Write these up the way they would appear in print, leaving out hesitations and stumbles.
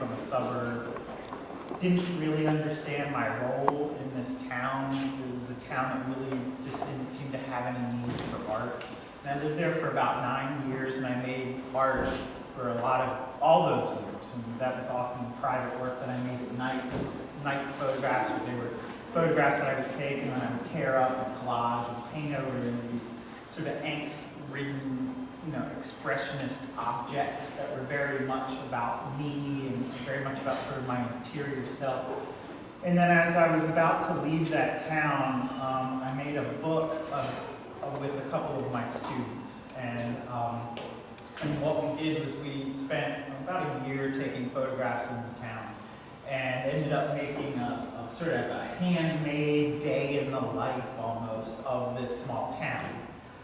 from a suburb. Didn't really understand my role in this town. It was a town that really just didn't seem to have any need for art. And I lived there for about 9 years, and I made art for all those years. And that was often private work that I made at night, night photographs, where they were photographs that I would take and then I would tear up and collage and paint over in these sort of angst-ridden, expressionist objects that were very much about me and very much about sort of my interior self. And then as I was about to leave that town, I made a book with a couple of my students. And what we did was we spent about a year taking photographs in the town and ended up making a sort of a handmade day in the life almost of this small town.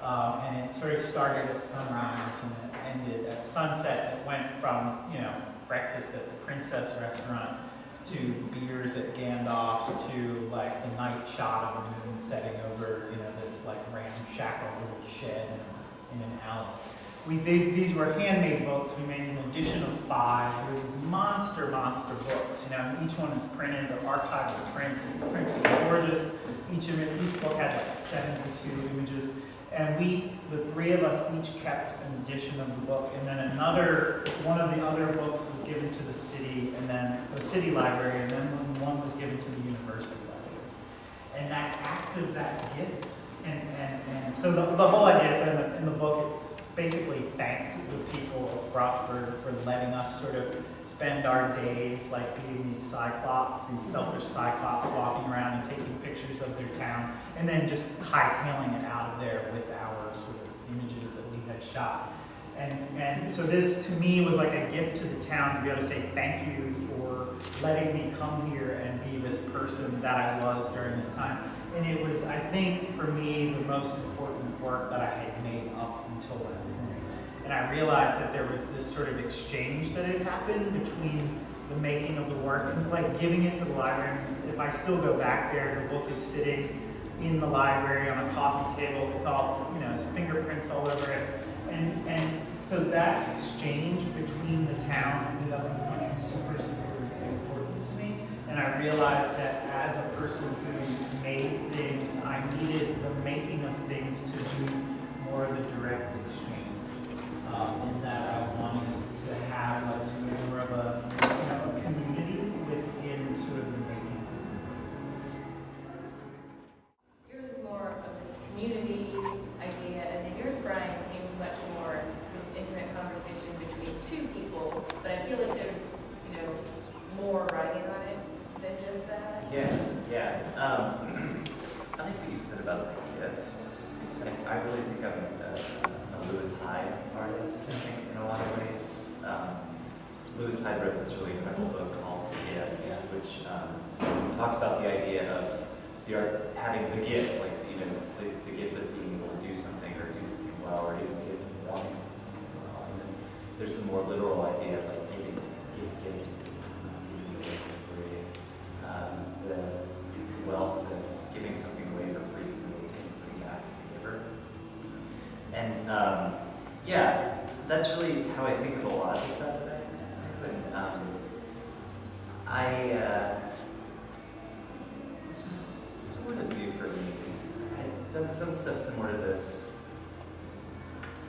And it sort of started at sunrise and it ended at sunset. It went from, breakfast at the Princess restaurant to beers at Gandalf's to like the night shot of the moon setting over, this like ramshackle little shed in an alley. These were handmade books. We made an edition of 5. There was monster books. Each one is printed, the archival prints. The prints were gorgeous. Each book had like 72 images. And the 3 of us each kept an edition of the book. And then one of the other books was given to the city, and then the city library, and then one was given to the university library. And that act of that gift, and so the whole idea is in the book, it's basically thanked the people of Frostburg for letting us sort of spend our days like being these cyclops, these selfish cyclops walking around and taking pictures of their town, and then just hightailing it out of there with our sort of images that we had shot. And so this, to me, was like a gift to the town to be able to say thank you for letting me come here and be this person that I was during this time. And it was, I think, for me, the most important work that I had made up until that point. And I realized that there was this sort of exchange that had happened between the making of the work and like giving it to the library. If I still go back there, the book is sitting in the library on a coffee table. It's all, there's fingerprints all over it. And so that exchange between the town ended up becoming super important to me. And I realized that as a person who made things, I needed the making of things to do more of the direct exchange. In that I wanted to have like sort of more of a community within sort of the making. Yours is more of this community idea, and then yours, Brian, seems much more this intimate conversation between 2 people, but I feel like there's, more writing on it than just that. Yeah. I like what you said about the gift. I really think I'm a Lewis Hyde artist, I think, in a lot of ways. Lewis Hyde wrote this really incredible book called Brigette, which talks about the idea of the art having the gift, like even the gift of being able to do something or do something well, or even the gift of wanting to do something well. And then there's the more literal idea of like giving the wealth of giving something away for free and putting back to the giver. And that's really how I think of a lot of the stuff that this was sort of new for me. I'd done some stuff similar to this.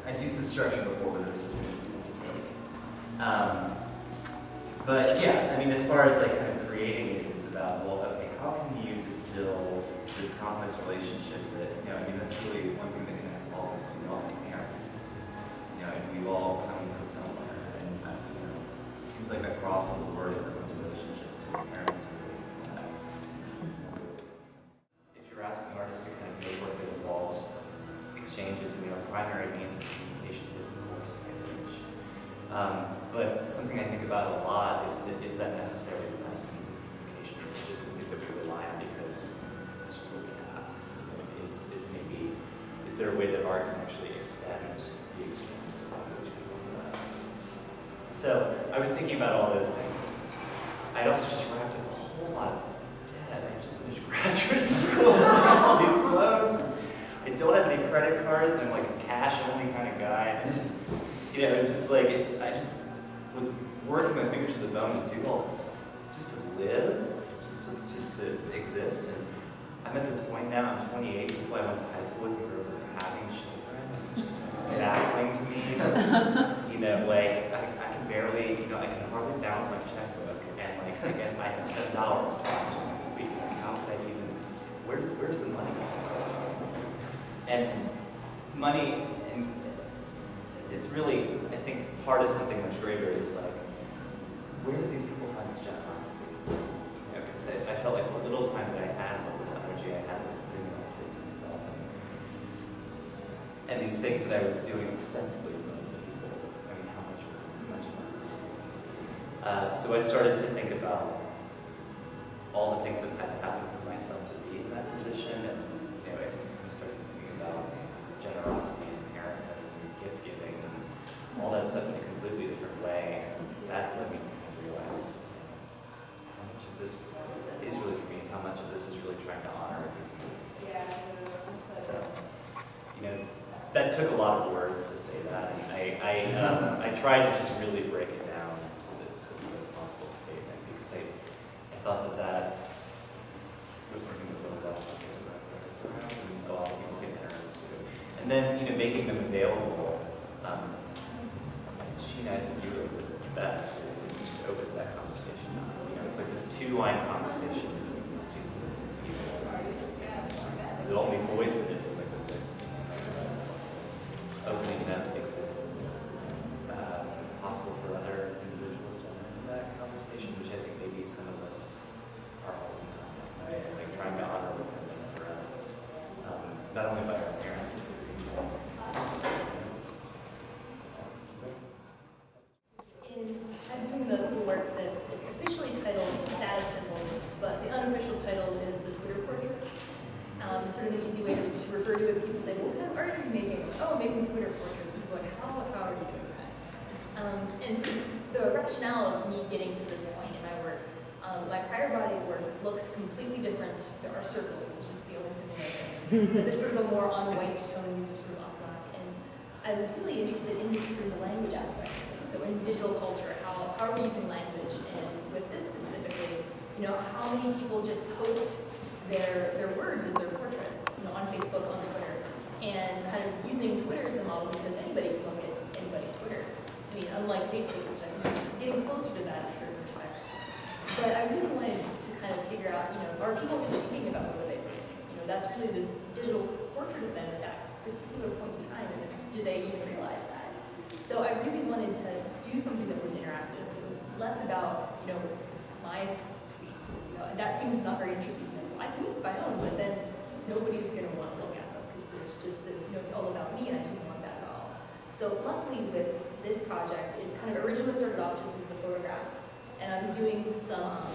I'd used this structure before, but there was something to take. But yeah, as far as like kind of creating it is about, well, okay, how can you distill this complex relationship that, that's really one thing that connects all of us, is we all have parents, and we all come from somewhere, and it seems like across the board, everyone's relationships with their parents are really complex. If you're asking artists to kind of make work that involves exchanges, primary means of communication is, of course, language. But something I think about a lot is that necessarily the best means of communication? Is it just something that we rely on because it's just what we have? Is there a way that art can actually extend the exchange that language can offer us? So I was thinking about all those things. I'd also just wrapped up a whole lot of debt. I just finished graduate school and all these loans. I don't have any credit cards. I'm like a cash-only kind of guy. And it's just like, I just was working my fingers to the bone to do all this, just to live, just to exist. And I'm at this point now, I'm 28, people I went to high school with were having children. It's baffling to me. You know, like, I can barely, you know, I can hardly balance my checkbook. And like, again, I have $7 last week. Like, how could I even, where's the money? And money, and it's really, I think, part of something much greater is like, where do these people find this generosity? You know, because I felt like the little time that I had, the little energy I had was putting it all into myself. And these things that I was doing ostensibly for other people, I mean, how much of that was so I started to think about all the things that had to happen for myself to be in that position, and you know, I started thinking about generosity and parenthood and gift giving and all that stuff in a completely different way. And that led me to realize how much of this is really for me, and how much of this is really trying to honor everything. So, you know, that took a lot of words to say that, and I tried to just really break it down to the simplest possible statement, because I thought that was something that really well around, and a lot of people get interested in. And then, you know, making them available. Sheena, I think you were the best. It just opens that conversation up. You know, it's like this two-line conversation between these two specific people. The only voice in it is like the voice of the opening that makes it possible for other individuals to enter into that conversation, which I think maybe some of us are always not, right? Like trying to honor what's been done for us, not only by our parents, but for people. I'm doing the work that's officially titled Status Symbols, but the unofficial title is the Twitter portraits. It's sort of an easy way to refer to it. People say, well, what kind of art are you making? Oh, I'm making Twitter portraits. And people are like, how are you doing that? And so the rationale of me getting to this point in my work, my prior body of work looks completely different. There are circles, which is the only similarity. But there's sort of a more on-white tone, these are sort of on-black. And I was really interested in the language aspect. So in digital culture, how are we using language? And with this specifically, you know, how many people just post their words as their portrait, you know, on Facebook, on Twitter, and kind of using Twitter as the model because anybody can look at anybody's Twitter. I mean, unlike Facebook, which I think is getting closer to that in certain respects. But I really wanted to kind of figure out, you know, are people really thinking about what they post? You know, that's really this digital portrait of them at that particular point in time, and do they even realize that? So I really wanted to do something that was interactive. It was less about, you know, my tweets. You know, and that seemed not very interesting to me. I can use my own, but then nobody's going to want to look at them because there's just this, you know, it's all about me, and I didn't want that at all. So luckily with this project, it kind of originally started off just as the photographs, and I was doing some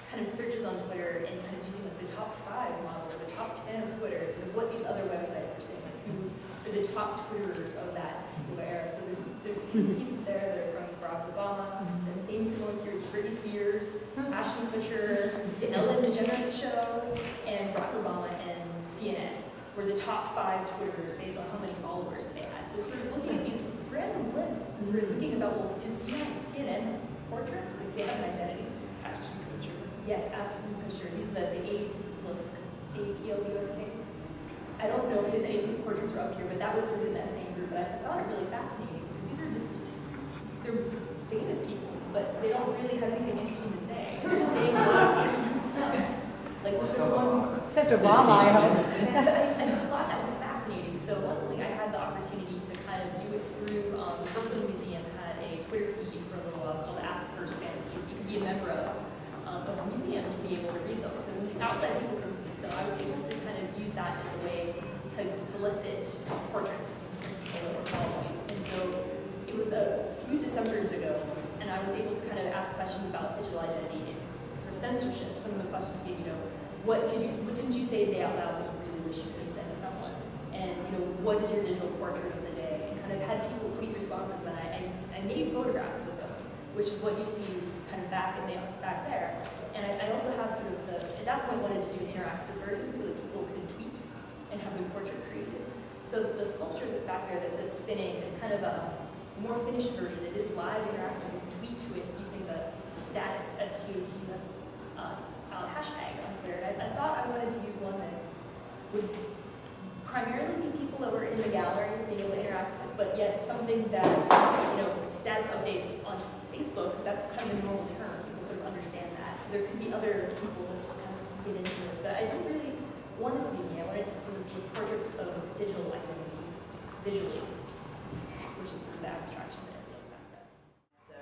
kind of searches on Twitter and kind of using like the top 5 model or the top 10 of Twitter, and sort of what these other websites were saying, like who are the top Twitterers of that particular era. So there's 2 pieces there that are from Barack Obama, and same similar series, Britney Spears, Ashton Kutcher, the Ellen DeGeneres Show, and Barack Obama and CNN were the top 5 Twitterers based on how many followers they had. So sort of looking at these random lists, and we're thinking about, well, is CNN has a portrait? Like they have an identity. Ashton Kutcher. Yes, Ashton Kutcher. He's the APLUSK. I don't know if his any of his portraits are up here, but that was sort of in that same group. But I found it really fascinating because these are just, they're famous people, but they don't really have anything interesting to say. They're just saying a lot of interesting stuff. Like the one, Except Obama, I hope. and I thought that was fascinating. So luckily, I had the opportunity to kind of do it through the Brooklyn Museum had a Twitter feed for a little while called After First Fans. You could be a member of the museum to be able to read them. So outside people can see. So I was able to kind of use that as a way to solicit portraits that were following. And so it was a few Decembers ago, and I was able to kind of ask questions about digital identity and sort of censorship. Some of the questions being, you know, what didn't you say today out loud that you really wish you could have said to someone? And, you know, what is your digital portrait of the day? And kind of had people tweet responses, and I made photographs with them, which is what you see kind of back there. And I also have sort of at that point wanted to do an interactive version so that people could tweet and have their portrait created. So the sculpture that's back there that's spinning is kind of a more finished version. It is live interactive. You can tweet to it status, STOTUS, hashtag on Twitter. I thought I wanted to use one that would primarily be people that were in the gallery being able to interact with, but yet something that, status updates on Facebook, that's kind of a normal term. People sort of understand that. So there could be other people that kind of get into this, but I didn't really want it to be me. I wanted it to sort of be portraits of digital identity visually, which is sort of the abstraction that I feel about that. So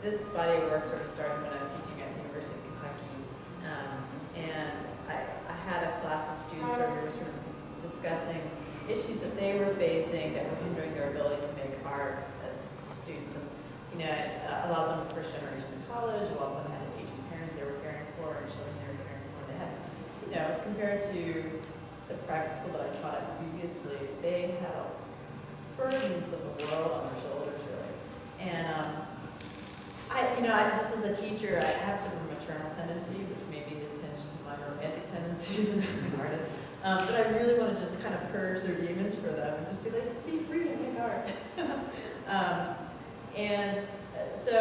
this body of work sort of started when I was teaching at the University of Kentucky, and I had a class of students where we were sort of discussing issues that they were facing that were hindering their ability to make art as students. And a lot of them were first generation in college, a lot of them had aging parents they were caring for and children they were caring for. They had, compared to the private school that I taught at previously, they had burdens of the world on their shoulders, really. And I just as a teacher, I have sort of a maternal tendency, which maybe is hinged to my romantic tendencies as an artist. But I really want to just kind of purge their demons for them and just be like, be free and make art. So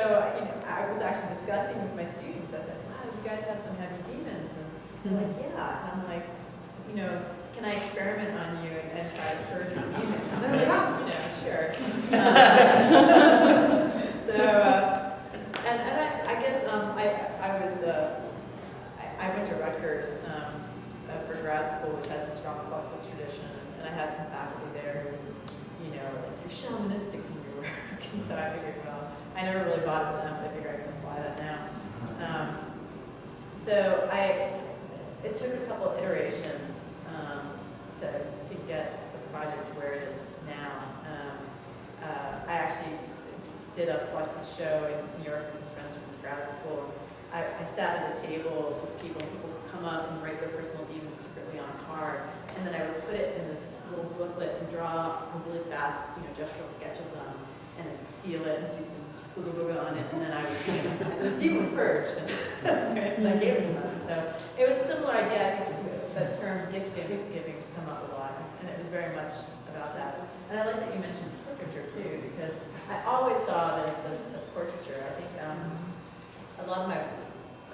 I was actually discussing with my students. I said, wow, you guys have some heavy demons. And they're like, yeah. And I'm like, can I experiment on you and try to purge your demons? And they're like, sure. I guess I went to Rutgers for grad school, which has a strong Fluxus tradition, and I had some faculty there who, like, you're shamanistic in your work, and so I figured, well, I never really bought it then, but I figured I can apply that now. It took a couple iterations to get the project where it is now. I actually did a Fluxus show in New York with some friends from grad school. I sat at a table with people who would come up and write their personal demons secretly on a card, and then I would put it in this little booklet and draw a really fast, gestural sketch of them, and then seal it and do some boo on it, and then I would, the demon was purged, and I gave it to them. So it was a similar idea. I think the term gift giving has come up a lot, and it was very much about that. And I like that you mentioned portraiture too, because I always saw this as portraiture. I think a lot of my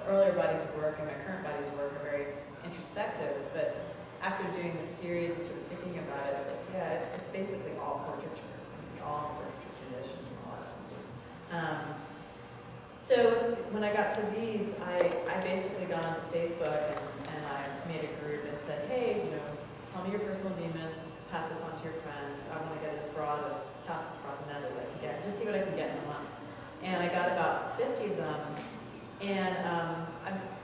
earlier bodies of work and my current bodies of work are very introspective, but after doing this series and sort of thinking about it, it's like, yeah, it's basically all portraiture. It's all portraiture tradition in a lot of senses. So when I got to these, I basically got onto Facebook and I made a group and said, hey, tell me your personal demons, pass this on to your friends. I want to get as broad a task net as I can get, just see what I can get in a month. And I got about 50 of them. And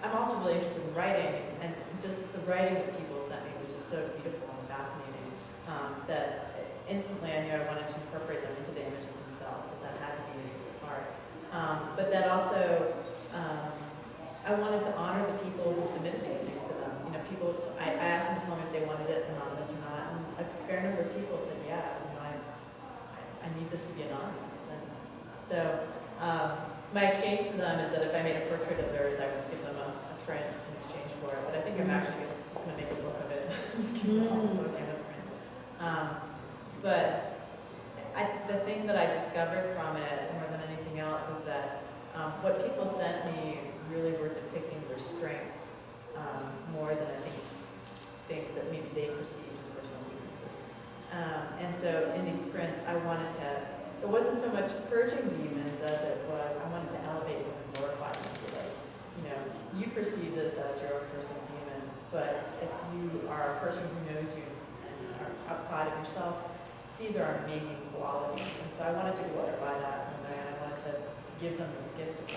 I'm also really interested in writing, and just the writing that people sent me was just so beautiful and fascinating that instantly I knew I wanted to incorporate them into the images themselves, that had to be a true part. But that also, I wanted to honor the people who submitted these things to them. I asked them to tell me if they wanted it anonymous or not, and a fair number of people said, yeah, I need this to be anonymous. And so, my exchange for them is that if I made a portrait of theirs, I would give them a print in exchange for it. But I think I'm actually just going to make a book of it. Just give them all the book and a print. But the thing that I discovered from it, more than anything else, is that what people sent me really were depicting their strengths more than I think things that maybe they perceived as personal weaknesses. And so in these prints, I wanted to. It wasn't so much purging demons as it was, I wanted to elevate them and glorify them. You perceive this as your own personal demon, but if you are a person who knows you and are outside of yourself, these are amazing qualities. And so I wanted to glorify that, and I wanted to give them this gift of